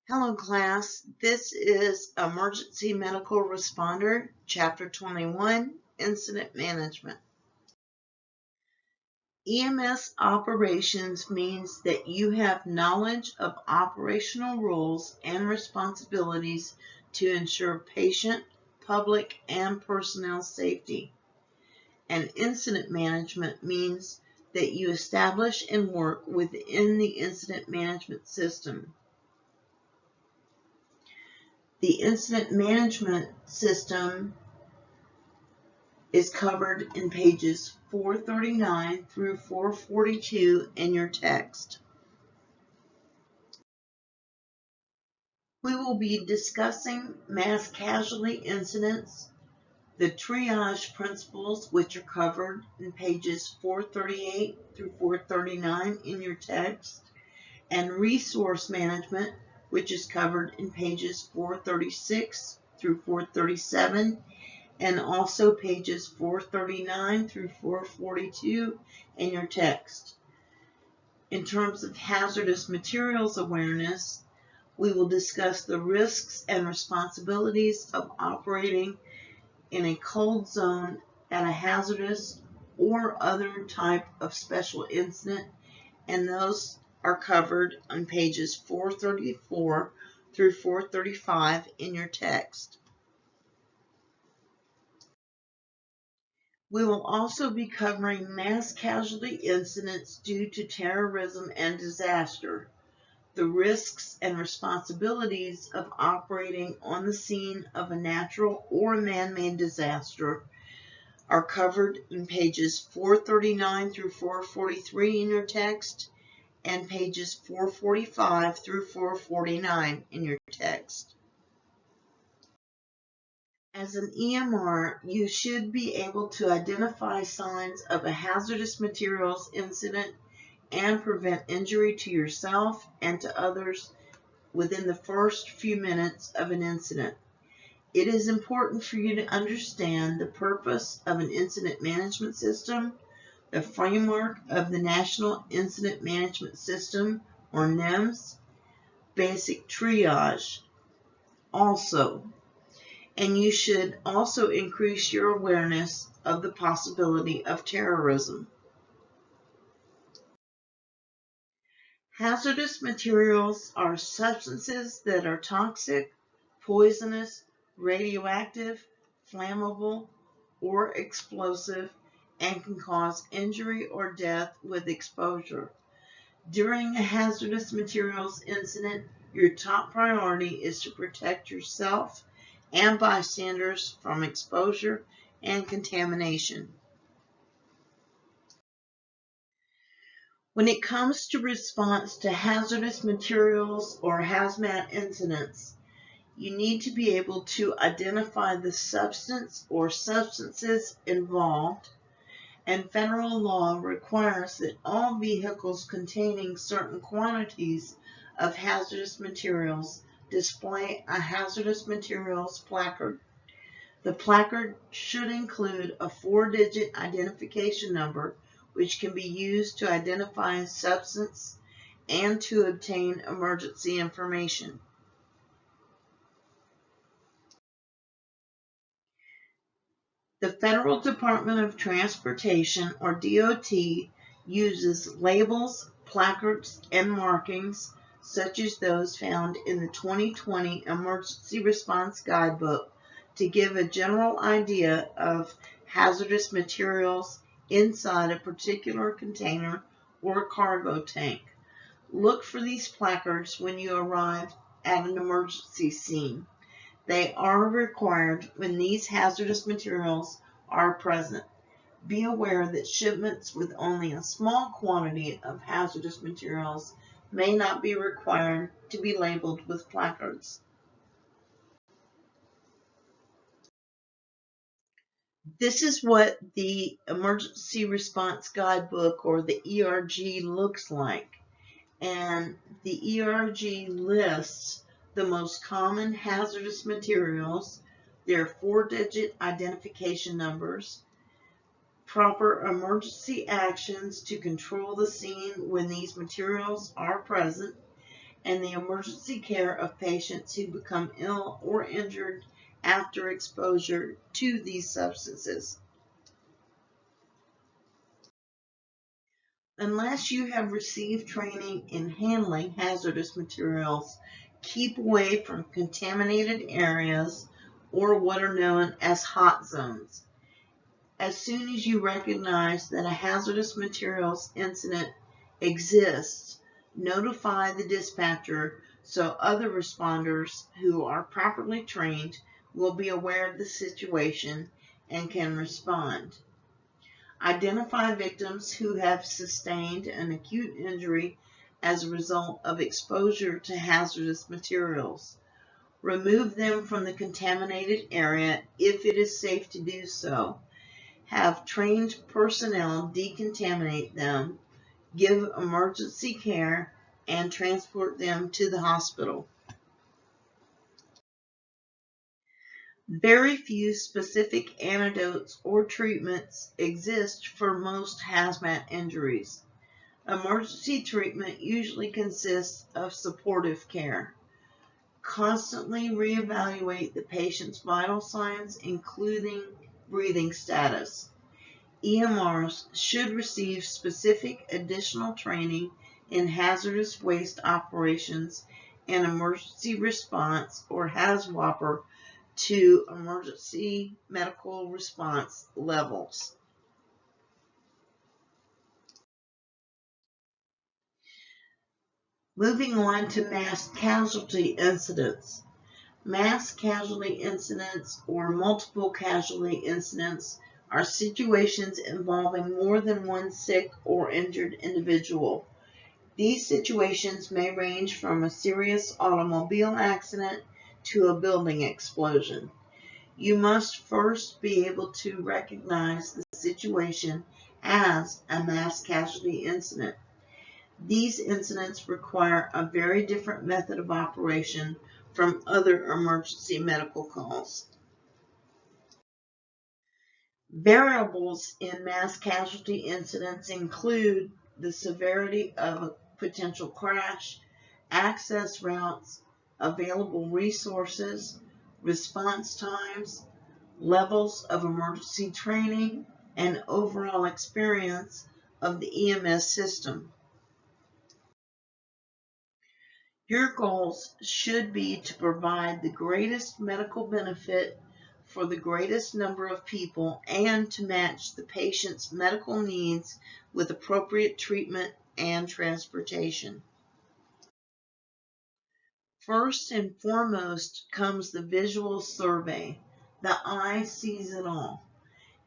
Hello class, this is Emergency Medical Responder, Chapter 21, Incident Management. EMS operations means that you have knowledge of operational rules and responsibilities to ensure patient, public, and personnel safety. And incident management means that you establish and work within the incident management system. The incident management system is covered in pages 439 through 442 in your text. We will be discussing mass casualty incidents, the triage principles, which are covered in pages 438 through 439 in your text, and resource management, which is covered in pages 436 through 437, and also pages 439 through 442 in your text. In terms of hazardous materials awareness, we will discuss the risks and responsibilities of operating in a cold zone at a hazardous or other type of special incident, and those are covered on pages 434 through 435 in your text. We will also be covering mass casualty incidents due to terrorism and disaster. The risks and responsibilities of operating on the scene of a natural or man-made disaster are covered in pages 439 through 443 in your text and pages 445 through 449 in your text. As an EMR, you should be able to identify signs of a hazardous materials incident and prevent injury to yourself and to others within the first few minutes of an incident. It is important for you to understand the purpose of an incident management system, the framework of the National Incident Management System, or NIMS, basic triage also. And you should also increase your awareness of the possibility of terrorism. Hazardous materials are substances that are toxic, poisonous, radioactive, flammable, or explosive and can cause injury or death with exposure. During a hazardous materials incident, your top priority is to protect yourself and bystanders from exposure and contamination. When it comes to response to hazardous materials or hazmat incidents, you need to be able to identify the substance or substances involved, and federal law requires that all vehicles containing certain quantities of hazardous materials display a hazardous materials placard. The placard should include a 4-digit identification number, which can be used to identify a substance and to obtain emergency information. The Federal Department of Transportation, or DOT, uses labels, placards, and markings such as those found in the 2020 Emergency Response Guidebook to give a general idea of hazardous materials inside a particular container or cargo tank. Look for these placards when you arrive at an emergency scene. They are required when these hazardous materials are present. Be aware that shipments with only a small quantity of hazardous materials may not be required to be labeled with placards. This is what the Emergency Response Guidebook, or the ERG, looks like. And the ERG lists the most common hazardous materials, their 4-digit identification numbers, proper emergency actions to control the scene when these materials are present, and the emergency care of patients who become ill or injured after exposure to these substances. Unless you have received training in handling hazardous materials, keep away from contaminated areas or what are known as hot zones. As soon as you recognize that a hazardous materials incident exists, notify the dispatcher so other responders who are properly trained will be aware of the situation and can respond. Identify victims who have sustained an acute injury as a result of exposure to hazardous materials. Remove them from the contaminated area if it is safe to do so. Have trained personnel decontaminate them, give emergency care, and transport them to the hospital. Very few specific antidotes or treatments exist for most hazmat injuries. Emergency treatment usually consists of supportive care. Constantly reevaluate the patient's vital signs, including breathing status. EMRs should receive specific additional training in hazardous waste operations and emergency response, or HAZWOPER, to emergency medical response levels. Moving on to mass casualty incidents. Mass casualty incidents or multiple casualty incidents are situations involving more than one sick or injured individual. These situations may range from a serious automobile accident to a building explosion. You must first be able to recognize the situation as a mass casualty incident. These incidents require a very different method of operation from other emergency medical calls. Variables in mass casualty incidents include the severity of a potential crash, access routes, available resources, response times, levels of emergency training, and overall experience of the EMS system. Your goals should be to provide the greatest medical benefit for the greatest number of people and to match the patient's medical needs with appropriate treatment and transportation. First and foremost comes the visual survey. The eye sees it all.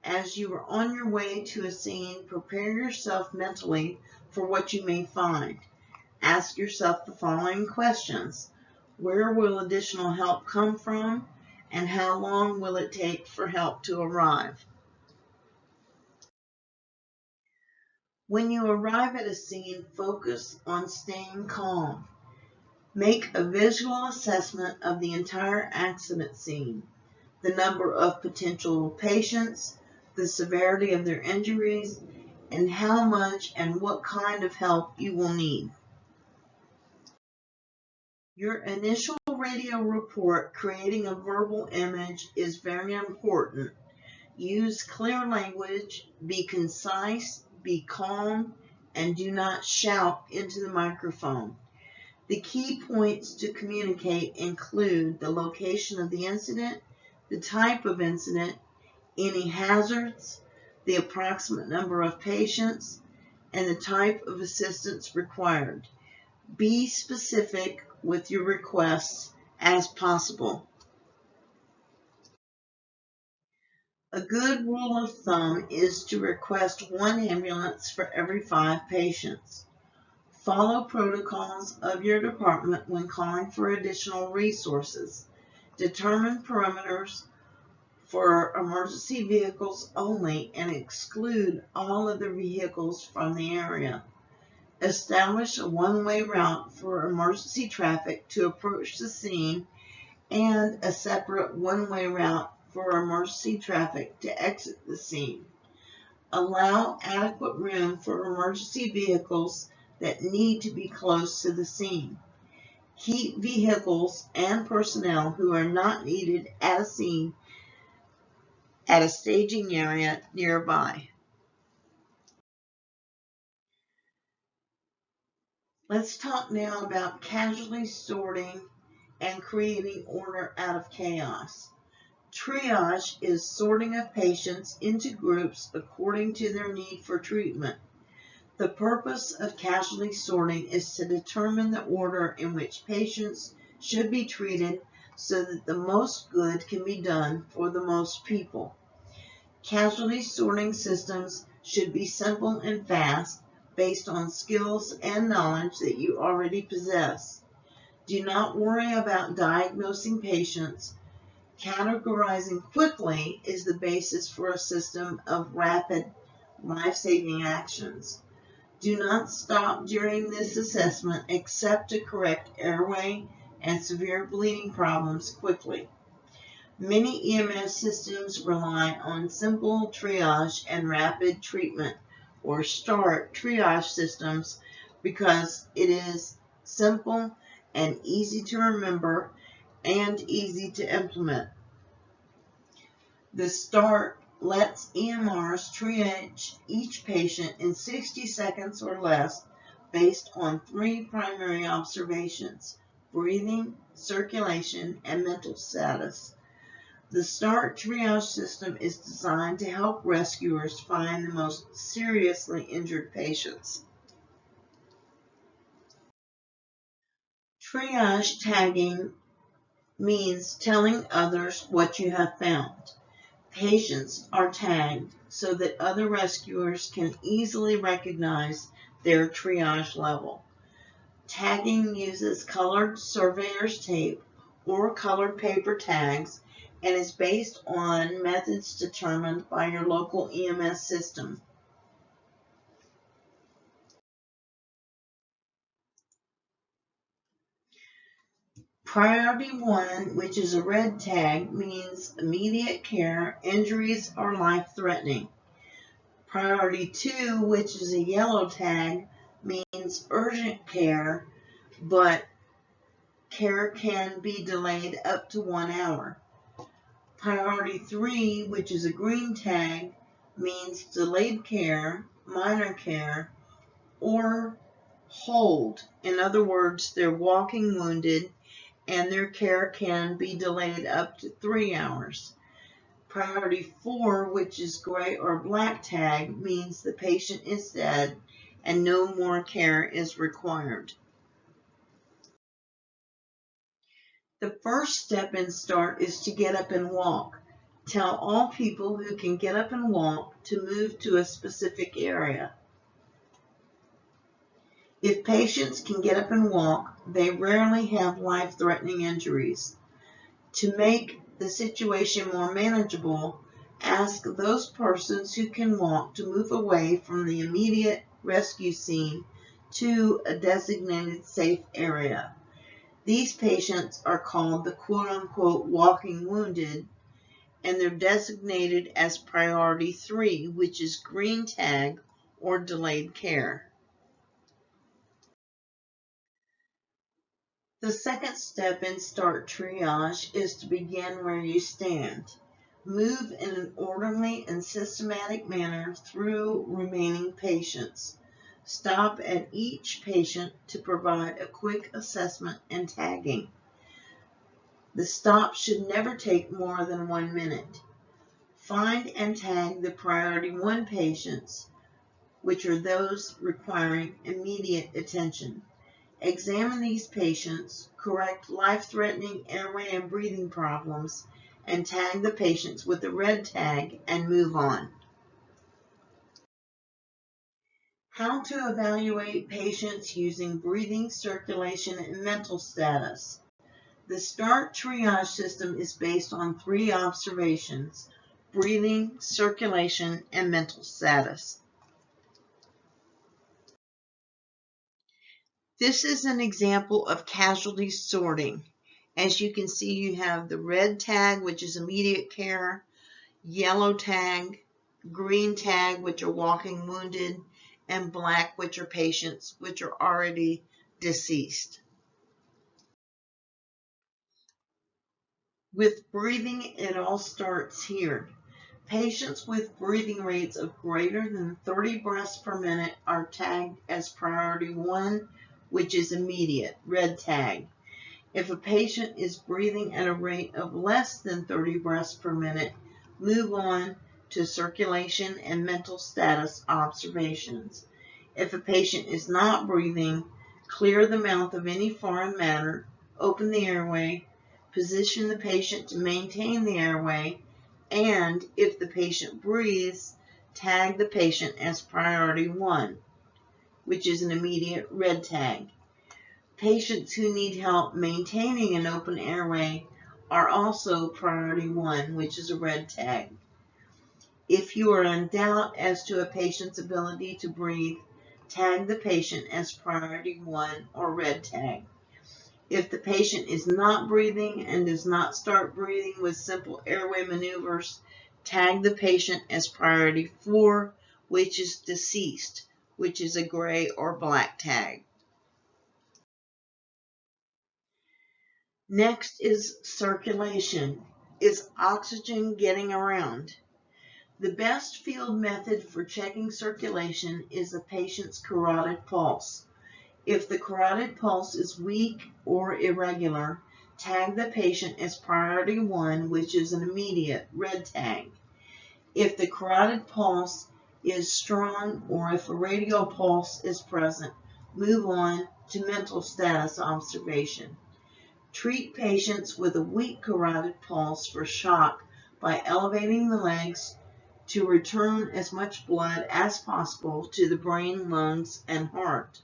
As you are on your way to a scene, prepare yourself mentally for what you may find. Ask yourself the following questions. Where will additional help come from? And how long will it take for help to arrive? When you arrive at a scene, focus on staying calm. Make a visual assessment of the entire accident scene, the number of potential patients, the severity of their injuries, and how much and what kind of help you will need. Your initial radio report, creating a verbal image, is very important. Use clear language, be concise, be calm, and do not shout into the microphone. The key points to communicate include the location of the incident, the type of incident, any hazards, the approximate number of patients, and the type of assistance required. Be specific with your requests as possible. A good rule of thumb is to request one ambulance for every 5 patients. Follow protocols of your department when calling for additional resources. Determine perimeters for emergency vehicles only and exclude all other vehicles from the area. Establish a one-way route for emergency traffic to approach the scene and a separate one-way route for emergency traffic to exit the scene. Allow adequate room for emergency vehicles that need to be close to the scene. keep vehicles and personnel who are not needed at a scene at a staging area nearby. Let's talk now about casualty sorting and creating order out of chaos. Triage is sorting of patients into groups according to their need for treatment. The purpose of casualty sorting is to determine the order in which patients should be treated so that the most good can be done for the most people. Casualty sorting systems should be simple and fast, based on skills and knowledge that you already possess. Do not worry about diagnosing patients. Categorizing quickly is the basis for a system of rapid, life-saving actions. Do not stop during this assessment except to correct airway and severe bleeding problems quickly. Many EMS systems rely on simple triage and rapid treatment, or START triage systems, because it is simple and easy to remember and easy to implement. The START lets EMRs triage each patient in 60 seconds or less based on 3 primary observations: breathing, circulation, and mental status. The START triage system is designed to help rescuers find the most seriously injured patients. Triage tagging means telling others what you have found. Patients are tagged so that other rescuers can easily recognize their triage level. Tagging uses colored surveyor's tape or colored paper tags and is based on methods determined by your local EMS system. Priority 1, which is a red tag, means immediate care, injuries are life-threatening. Priority 2, which is a yellow tag, means urgent care, but care can be delayed up to 1 hour. Priority 3, which is a green tag, means delayed care, minor care, or hold. In other words, they're walking wounded and their care can be delayed up to 3 hours. Priority 4, which is gray or black tag, means the patient is dead and no more care is required. The first step in START is to get up and walk. Tell all people who can get up and walk to move to a specific area. If patients can get up and walk, they rarely have life-threatening injuries. To make the situation more manageable, ask those persons who can walk to move away from the immediate rescue scene to a designated safe area. These patients are called the quote-unquote walking wounded, and they're designated as priority 3, which is green tag or delayed care. The second step in START triage is to begin where you stand. Move in an orderly and systematic manner through remaining patients. Stop at each patient to provide a quick assessment and tagging. The stop should never take more than 1 minute. Find and tag the priority 1 patients, which are those requiring immediate attention. Examine these patients, correct life-threatening airway and breathing problems, and tag the patients with a red tag and move on. How to evaluate patients using breathing, circulation, and mental status. The START triage system is based on 3 observations: breathing, circulation, and mental status. This is an example of casualty sorting. As you can see, you have the red tag, which is immediate care, yellow tag, green tag, which are walking wounded, and black, which are patients which are already deceased. With breathing, it all starts here. Patients with breathing rates of greater than 30 breaths per minute are tagged as priority 1, which is immediate, red tag. If a patient is breathing at a rate of less than 30 breaths per minute, move on to circulation and mental status observations. If a patient is not breathing, clear the mouth of any foreign matter, open the airway, position the patient to maintain the airway, and if the patient breathes, tag the patient as priority 1, which is an immediate red tag. Patients who need help maintaining an open airway are also priority 1, which is a red tag. If you are in doubt as to a patient's ability to breathe, tag the patient as priority 1 or red tag. If the patient is not breathing and does not start breathing with simple airway maneuvers, tag the patient as priority 4, which is deceased, which is a gray or black tag. Next is circulation. Is oxygen getting around? The best field method for checking circulation is the patient's carotid pulse. If the carotid pulse is weak or irregular, tag the patient as priority 1, which is an immediate red tag. If the carotid pulse is strong or if a radial pulse is present, move on to mental status observation. Treat patients with a weak carotid pulse for shock by elevating the legs to return as much blood as possible to the brain, lungs, and heart.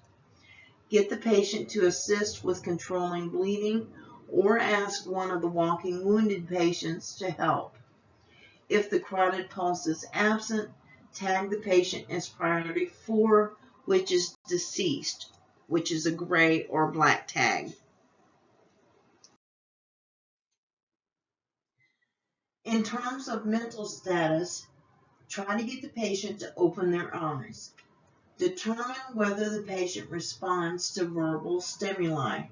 Get the patient to assist with controlling bleeding or ask one of the walking wounded patients to help. If the carotid pulse is absent, tag the patient as priority 4, which is deceased, which is a gray or black tag. In terms of mental status, try to get the patient to open their eyes. Determine whether the patient responds to verbal stimuli.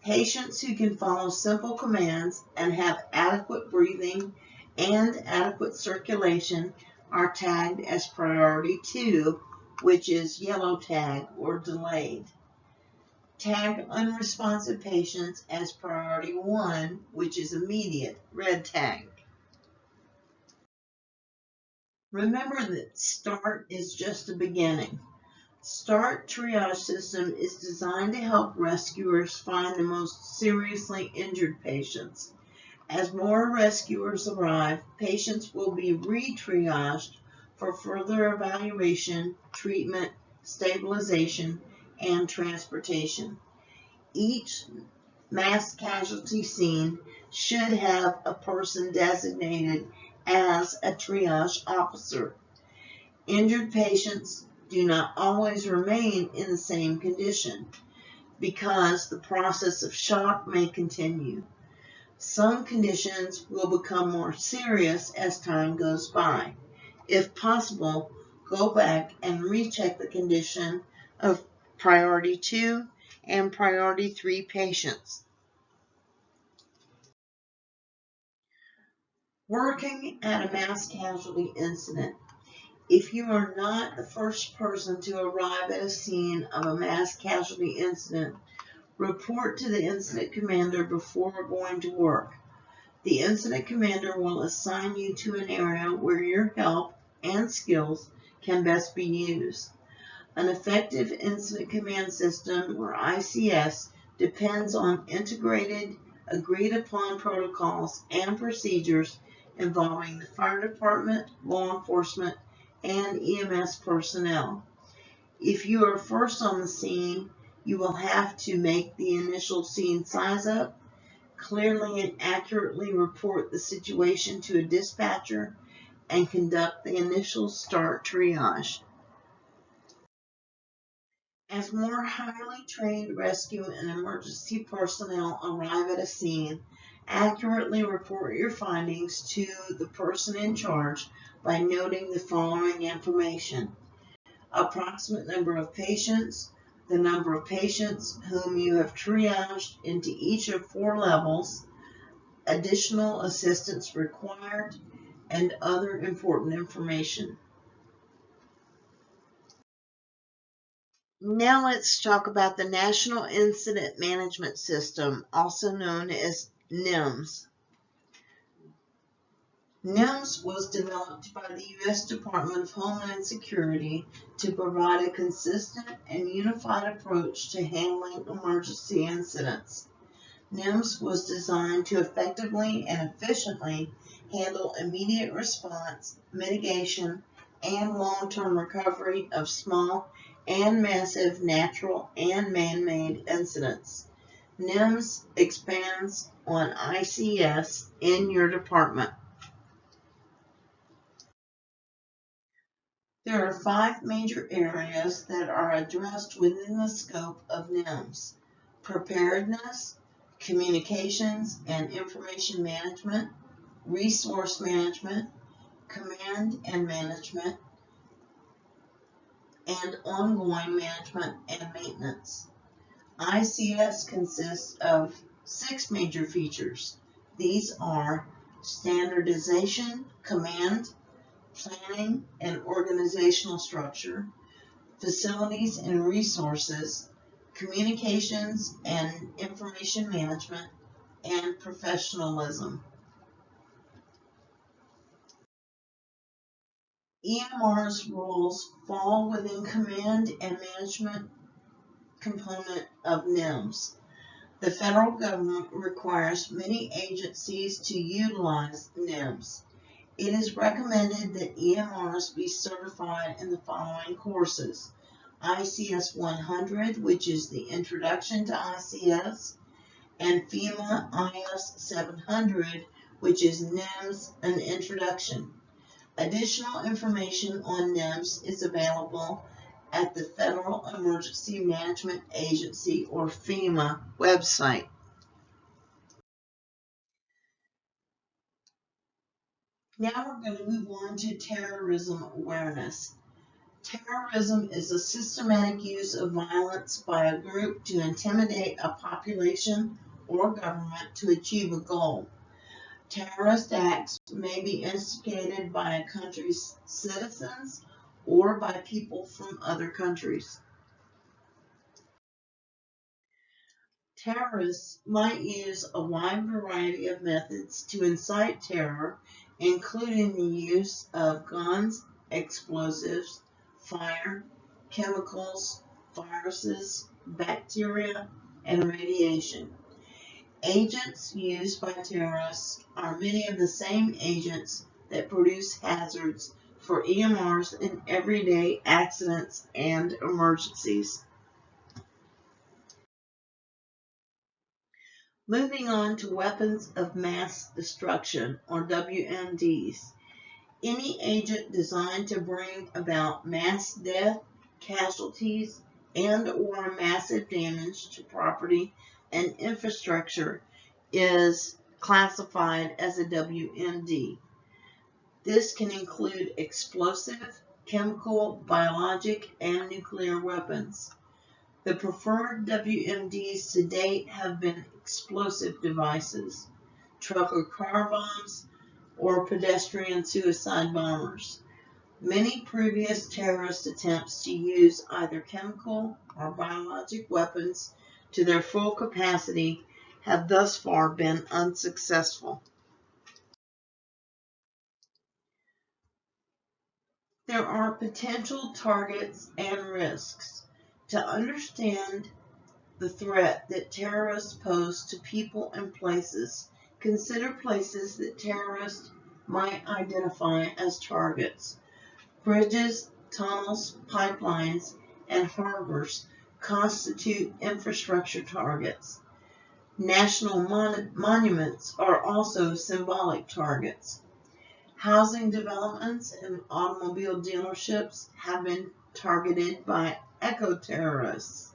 Patients who can follow simple commands and have adequate breathing and adequate circulation are tagged as priority 2, which is yellow tag or delayed. Tag unresponsive patients as priority 1, which is immediate, red tag. Remember that START is just a beginning. START triage system is designed to help rescuers find the most seriously injured patients. As more rescuers arrive, patients will be re-triaged for further evaluation, treatment, stabilization, and transportation. Each mass casualty scene should have a person designated as a triage officer. Injured patients do not always remain in the same condition because the process of shock may continue. Some conditions will become more serious as time goes by. If possible, go back and recheck the condition of priority 2 and priority 3 patients. Working at a mass casualty incident. If you are not the first person to arrive at a scene of a mass casualty incident, report to the incident commander before going to work. The incident commander will assign you to an area where your help and skills can best be used. An effective incident command system, or ICS, depends on integrated, agreed-upon protocols and procedures involving the fire department, law enforcement, and EMS personnel. If you are first on the scene, you will have to make the initial scene size up, clearly and accurately report the situation to a dispatcher, and conduct the initial START triage. As more highly trained rescue and emergency personnel arrive at a scene, accurately report your findings to the person in charge by noting the following information: approximate number of patients, the number of patients whom you have triaged into each of 4 levels, additional assistance required, and other important information. Now let's talk about the National Incident Management System, also known as NIMS. NIMS was developed by the U.S. Department of Homeland Security to provide a consistent and unified approach to handling emergency incidents. NIMS was designed to effectively and efficiently handle immediate response, mitigation, and long-term recovery of small and massive natural and man-made incidents. NIMS expands on ICS in your department. There are 5 major areas that are addressed within the scope of NIMS: preparedness, communications and information management, resource management, command and management, and ongoing management and maintenance. ICS consists of 6 major features. These are standardization, command, planning and organizational structure, facilities and resources, communications and information management, and professionalism. EMR's roles fall within command and management component of NIMS. The federal government requires many agencies to utilize NIMS. It is recommended that EMRs be certified in the following courses: ICS 100, which is the Introduction to ICS, and FEMA IS 700, which is NIMS, an Introduction. Additional information on NIMS is available at the Federal Emergency Management Agency, or FEMA, website. Now we're going to move on to terrorism awareness. Terrorism is a systematic use of violence by a group to intimidate a population or government to achieve a goal. Terrorist acts may be instigated by a country's citizens or by people from other countries. Terrorists might use a wide variety of methods to incite terror, including the use of guns, explosives, fire, chemicals, viruses, bacteria, and radiation. Agents used by terrorists are many of the same agents that produce hazards for EMRs in everyday accidents and emergencies. Moving on to weapons of mass destruction, or WMDs. Any agent designed to bring about mass death, casualties, and or massive damage to property and infrastructure is classified as a WMD. This can include explosive, chemical, biologic, and nuclear weapons. The preferred WMDs to date have been explosive devices, truck or car bombs, or pedestrian suicide bombers. Many previous terrorist attempts to use either chemical or biologic weapons to their full capacity have thus far been unsuccessful. There are potential targets and risks. To understand the threat that terrorists pose to people and places, consider places that terrorists might identify as targets. Bridges, tunnels, pipelines, and harbors constitute infrastructure targets. National monuments are also symbolic targets. Housing developments and automobile dealerships have been targeted by eco-terrorists.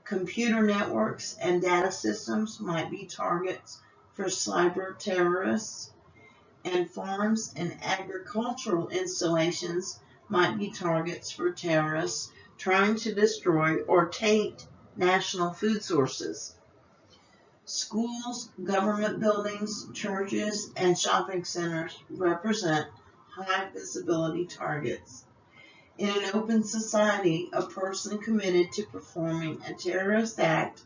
Computer networks and data systems might be targets for cyber terrorists, and farms and agricultural installations might be targets for terrorists trying to destroy or taint national food sources. Schools, government buildings, churches, and shopping centers represent high visibility targets. In an open society, a person committed to performing a terrorist act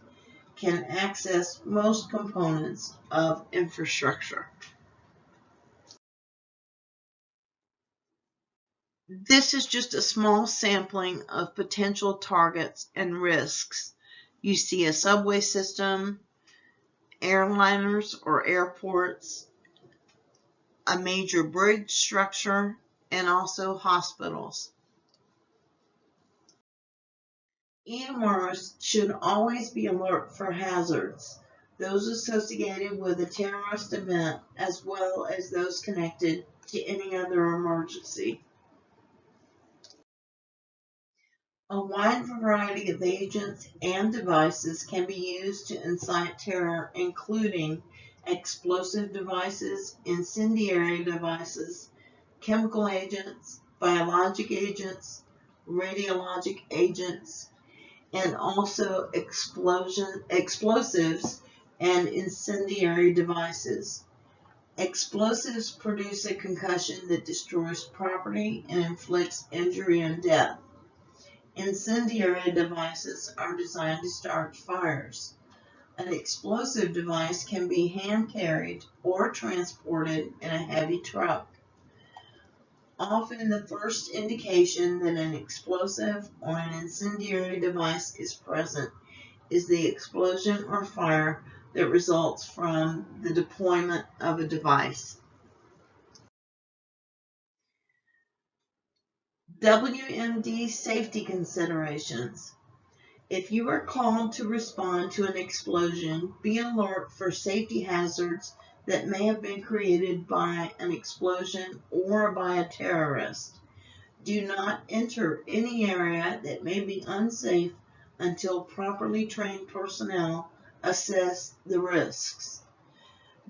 can access most components of infrastructure. This is just a small sampling of potential targets and risks. You see a subway system, airliners or airports, a major bridge structure, and also hospitals. EMRs should always be alert for hazards, those associated with a terrorist event as well as those connected to any other emergency. A wide variety of agents and devices can be used to incite terror, including explosive devices, incendiary devices, chemical agents, biologic agents, radiologic agents, and also explosives and incendiary devices. Explosives produce a concussion that destroys property and inflicts injury and death. Incendiary devices are designed to start fires. An explosive device can be hand-carried or transported in a heavy truck. Often the first indication that an explosive or an incendiary device is present is the explosion or fire that results from the deployment of a device. WMD safety considerations. If you are called to respond to an explosion, be alert for safety hazards that may have been created by an explosion or by a terrorist. Do not enter any area that may be unsafe until properly trained personnel assess the risks.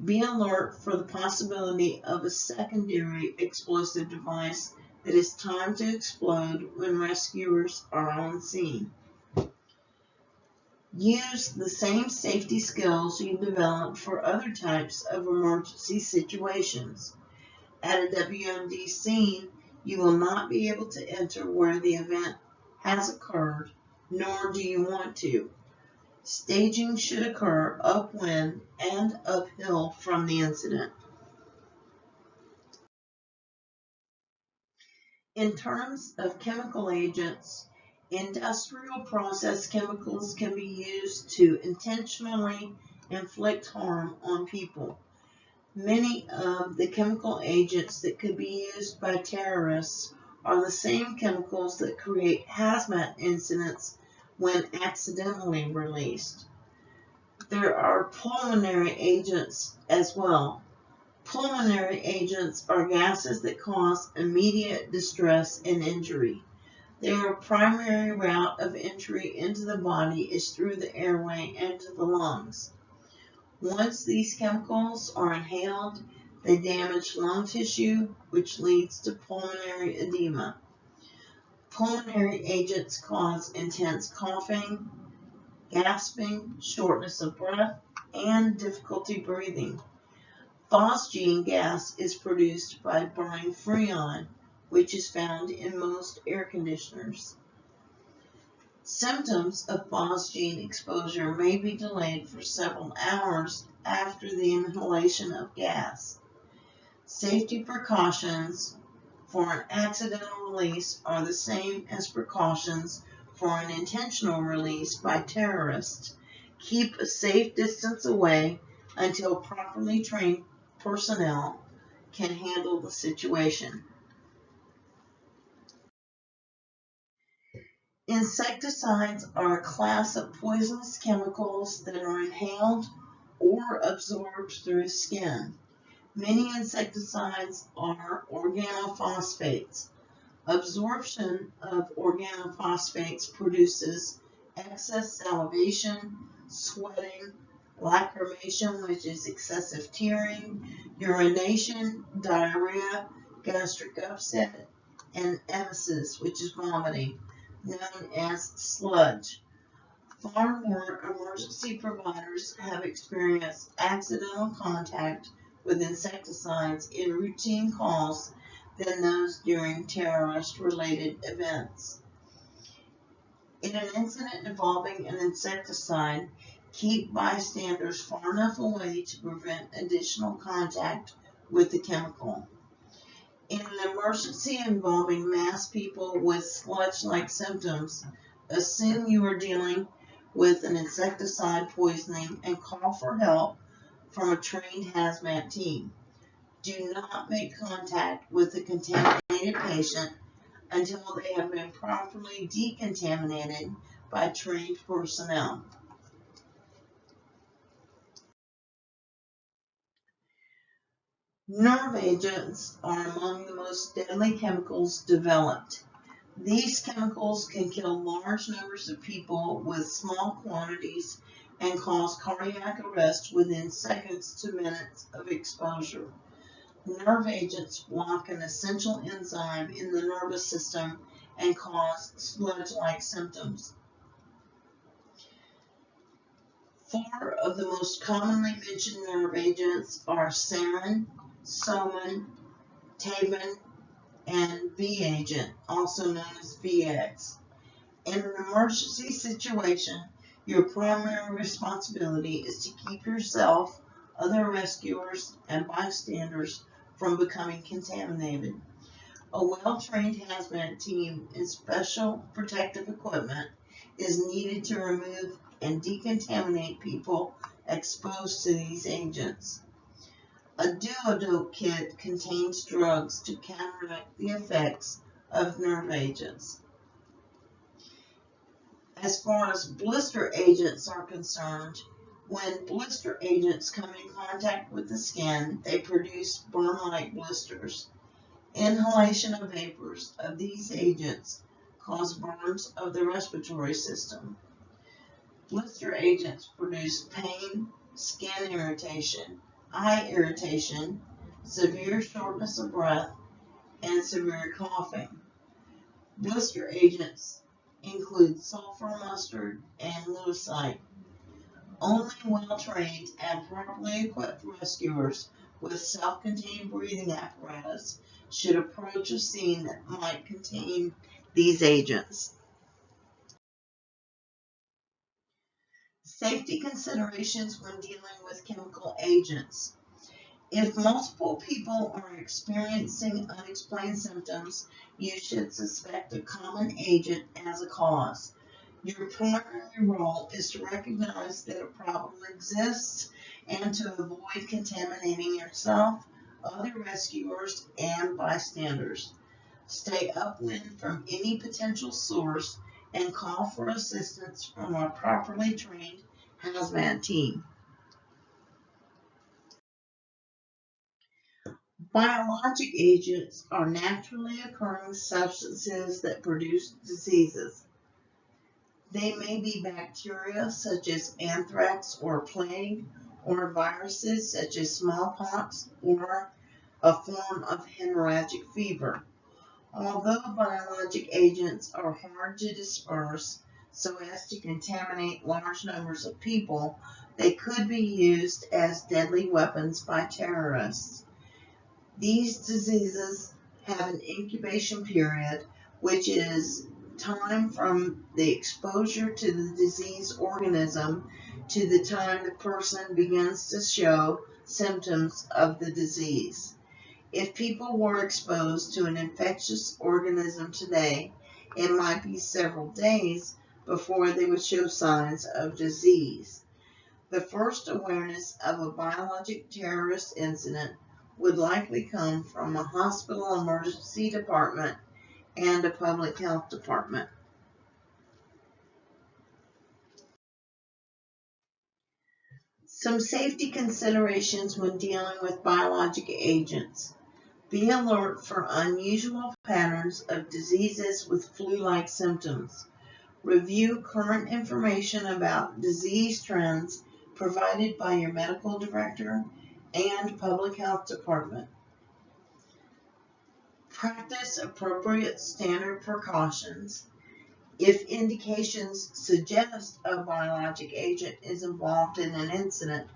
Be alert for the possibility of a secondary explosive device that is timed to explode when rescuers are on scene. Use the same safety skills you develop for other types of emergency situations. At a WMD scene, you will not be able to enter where the event has occurred, nor do you want to. Staging should occur upwind and uphill from the incident. In terms of chemical agents, industrial process chemicals can be used to intentionally inflict harm on people. Many of the chemical agents that could be used by terrorists are the same chemicals that create hazmat incidents when accidentally released. There are pulmonary agents as well. Pulmonary agents are gases that cause immediate distress and injury. Their primary route of entry into the body is through the airway and to the lungs. Once these chemicals are inhaled, they damage lung tissue, which leads to pulmonary edema. Pulmonary agents cause intense coughing, gasping, shortness of breath, and difficulty breathing. Phosgene gas is produced by burning freon, which is found in most air conditioners. Symptoms of phosgene exposure may be delayed for several hours after the inhalation of gas. Safety precautions for an accidental release are the same as precautions for an intentional release by terrorists. Keep a safe distance away until properly trained personnel can handle the situation. Insecticides are a class of poisonous chemicals that are inhaled or absorbed through skin. Many insecticides are organophosphates. Absorption of organophosphates produces excess salivation, sweating, lacrimation, which is excessive tearing, urination, diarrhea, gastric upset, and emesis, which is vomiting, known as sludge. Far more emergency providers have experienced accidental contact with insecticides in routine calls than those during terrorist-related events. In an incident involving an insecticide, keep bystanders far enough away to prevent additional contact with the chemical. In an emergency involving mass people with sludge-like symptoms, assume you are dealing with an insecticide poisoning and call for help from a trained hazmat team. Do not make contact with the contaminated patient until they have been properly decontaminated by trained personnel. Nerve agents are among the most deadly chemicals developed. These chemicals can kill large numbers of people with small quantities and cause cardiac arrest within seconds to minutes of exposure. Nerve agents block an essential enzyme in the nervous system and cause sludge-like symptoms. 4 of the most commonly mentioned nerve agents are sarin, soman, tabin, and V agent, also known as VX. In an emergency situation, your primary responsibility is to keep yourself, other rescuers, and bystanders from becoming contaminated. A well-trained hazmat team in special protective equipment is needed to remove and decontaminate people exposed to these agents. A duodope kit contains drugs to counteract the effects of nerve agents. As far as blister agents are concerned, when blister agents come in contact with the skin, they produce burn-like blisters. Inhalation of vapors of these agents cause burns of the respiratory system. Blister agents produce pain, skin irritation, eye irritation, severe shortness of breath, and severe coughing. Blister agents include sulfur mustard and lewisite. Only well-trained and properly equipped rescuers with self-contained breathing apparatus should approach a scene that might contain these agents. Safety considerations when dealing with chemical agents. If multiple people are experiencing unexplained symptoms, you should suspect a common agent as a cause. Your primary role is to recognize that a problem exists and to avoid contaminating yourself, other rescuers, and bystanders. Stay upwind from any potential source and call for assistance from a properly trained hazmat team. Biologic agents are naturally occurring substances that produce diseases. They may be bacteria such as anthrax or plague, or viruses such as smallpox, or a form of hemorrhagic fever. Although biologic agents are hard to disperse so as to contaminate large numbers of people, they could be used as deadly weapons by terrorists. These diseases have an incubation period, which is time from the exposure to the diseased organism to the time the person begins to show symptoms of the disease. If people were exposed to an infectious organism today, it might be several days before they would show signs of disease. The first awareness of a biologic terrorist incident would likely come from a hospital emergency department and a public health department. Some safety considerations when dealing with biologic agents. Be alert for unusual patterns of diseases with flu-like symptoms. Review current information about disease trends provided by your medical director and public health department. Practice appropriate standard precautions. If indications suggest a biologic agent is involved in an incident,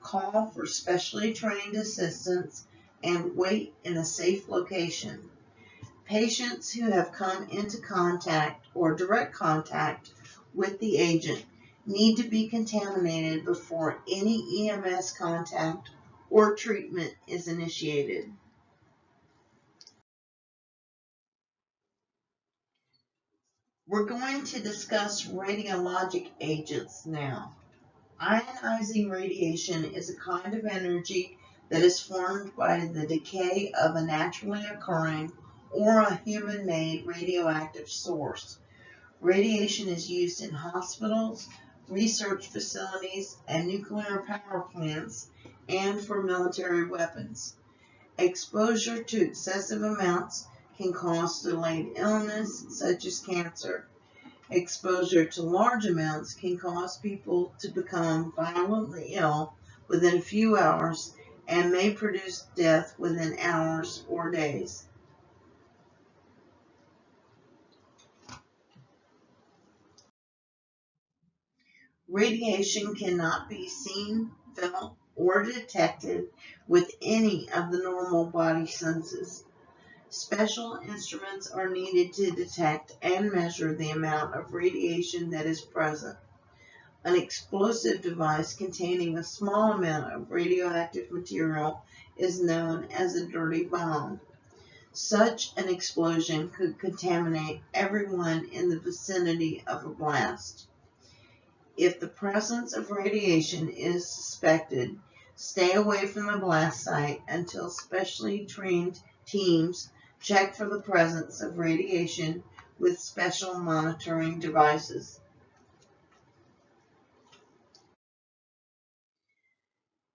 call for specially trained assistance and wait in a safe location. Patients who have come into contact or direct contact with the agent need to be contaminated before any EMS contact or treatment is initiated. We're going to discuss radiologic agents now. Ionizing radiation is a kind of energy that is formed by the decay of a naturally occurring or a human-made radioactive source. Radiation is used in hospitals, research facilities, and nuclear power plants, and for military weapons. Exposure to excessive amounts can cause delayed illness, such as cancer. Exposure to large amounts can cause people to become violently ill within a few hours and may produce death within hours or days. Radiation cannot be seen, felt, or detected with any of the normal body senses. Special instruments are needed to detect and measure the amount of radiation that is present. An explosive device containing a small amount of radioactive material is known as a dirty bomb. Such an explosion could contaminate everyone in the vicinity of a blast. If the presence of radiation is suspected, stay away from the blast site until specially trained teams check for the presence of radiation with special monitoring devices.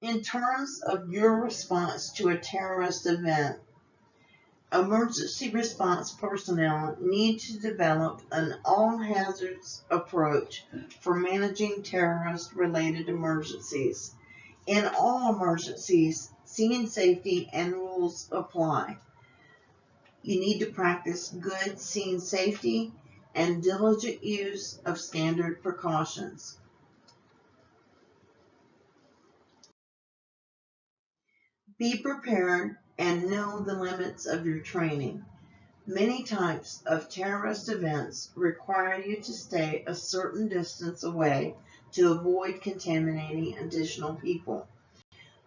In terms of your response to a terrorist event, emergency response personnel need to develop an all-hazards approach for managing terrorist-related emergencies. In all emergencies, scene safety and rules apply. You need to practice good scene safety and diligent use of standard precautions. Be prepared and know the limits of your training. Many types of terrorist events require you to stay a certain distance away to avoid contaminating additional people.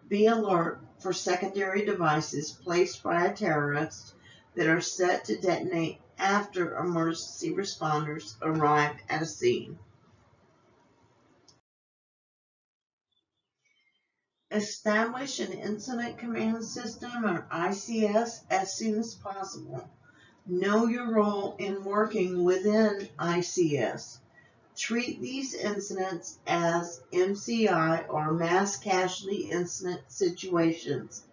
Be alert for secondary devices placed by a terrorist that are set to detonate after emergency responders arrive at a scene. Establish an Incident Command System, or ICS, as soon as possible. Know your role in working within ICS. Treat these incidents as MCI, or mass casualty incident situations.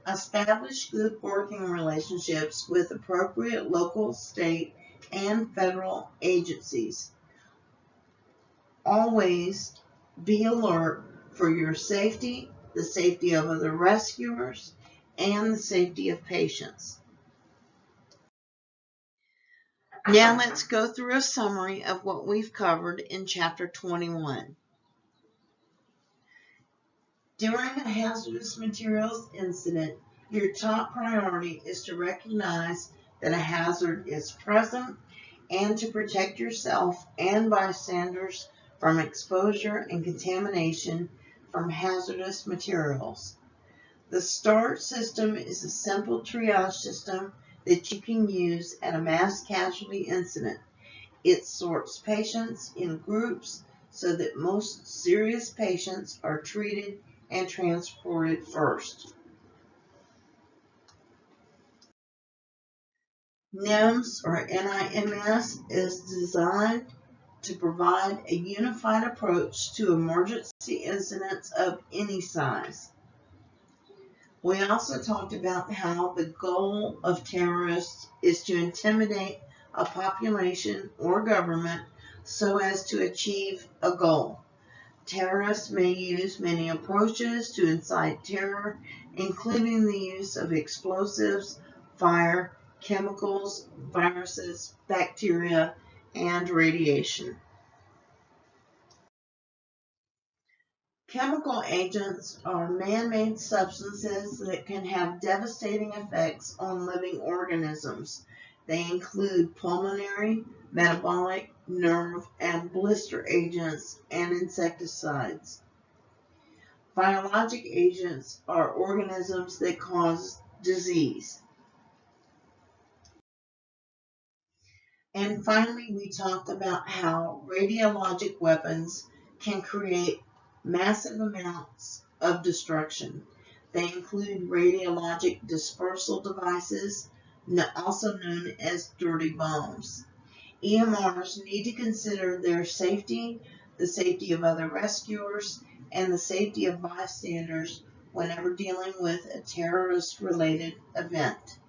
Establish good working relationships with appropriate local, state, and federal agencies. Always be alert for your safety, the safety of other rescuers, and the safety of patients. Now let's go through a summary of what we've covered in Chapter 21. During a hazardous materials incident, your top priority is to recognize that a hazard is present and to protect yourself and bystanders from exposure and contamination from hazardous materials. The START system is a simple triage system that you can use at a mass casualty incident. It sorts patients in groups so that most serious patients are treated and transported first. NIMS, or NIMS, is designed to provide a unified approach to emergency incidents of any size. We also talked about how the goal of terrorists is to intimidate a population or government so as to achieve a goal. Terrorists may use many approaches to incite terror, including the use of explosives, fire, chemicals, viruses, bacteria, and radiation. Chemical agents are man-made substances that can have devastating effects on living organisms. They include pulmonary, metabolic, nerve, and blister agents and insecticides. Biologic agents are organisms that cause disease. And finally, we talked about how radiologic weapons can create massive amounts of destruction. They include radiologic dispersal devices, also known as dirty bombs. EMRs need to consider their safety, the safety of other rescuers, and the safety of bystanders whenever dealing with a terrorist-related event.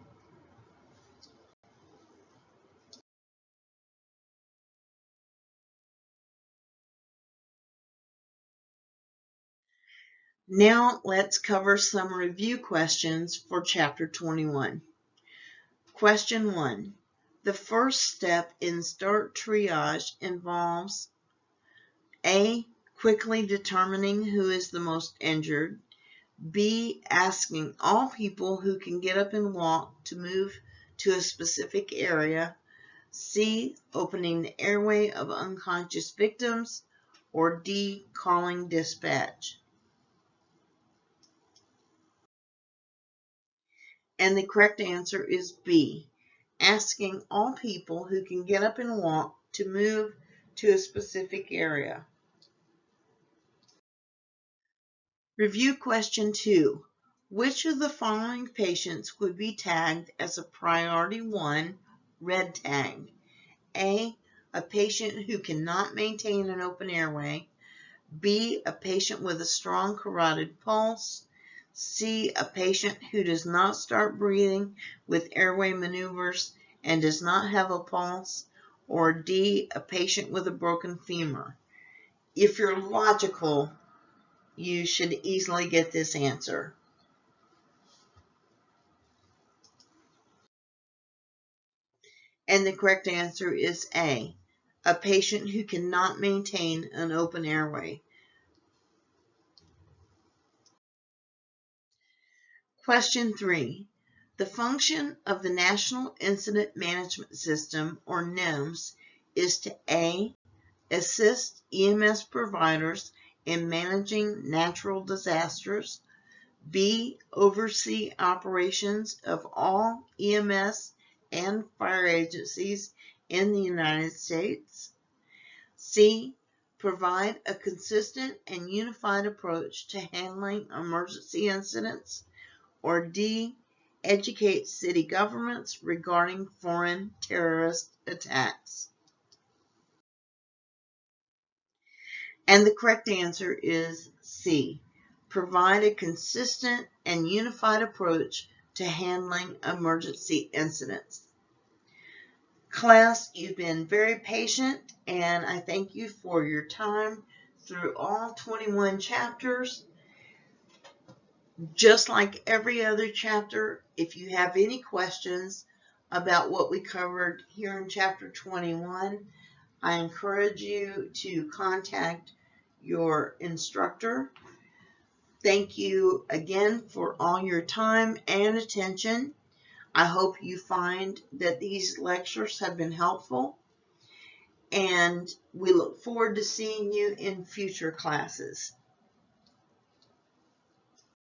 Now let's cover some review questions for Chapter 21. Question 1. The first step in START triage involves A. Quickly determining who is the most injured. B. Asking all people who can get up and walk to move to a specific area. C. Opening the airway of unconscious victims. Or D. Calling dispatch. And the correct answer is B. Asking all people who can get up and walk to move to a specific area. Review question 2. Which of the following patients would be tagged as a priority 1 red tag? A. A patient who cannot maintain an open airway. B. A patient with a strong carotid pulse. C. A patient who does not start breathing with airway maneuvers and does not have a pulse. Or D. A patient with a broken femur. If you're logical, you should easily get this answer. And the correct answer is A. A patient who cannot maintain an open airway. Question 3. The function of the National Incident Management System, or NIMS, is to A. Assist EMS providers in managing natural disasters. B. Oversee operations of all EMS and fire agencies in the United States. C. Provide a consistent and unified approach to handling emergency incidents. Or D. Educate city governments regarding foreign terrorist attacks. And the correct answer is C. Provide a consistent and unified approach to handling emergency incidents. Class, you've been very patient, and I thank you for your time through all 21 chapters. Just like every other chapter, if you have any questions about what we covered here in Chapter 21, I encourage you to contact your instructor. Thank you again for all your time and attention. I hope you find that these lectures have been helpful, and we look forward to seeing you in future classes.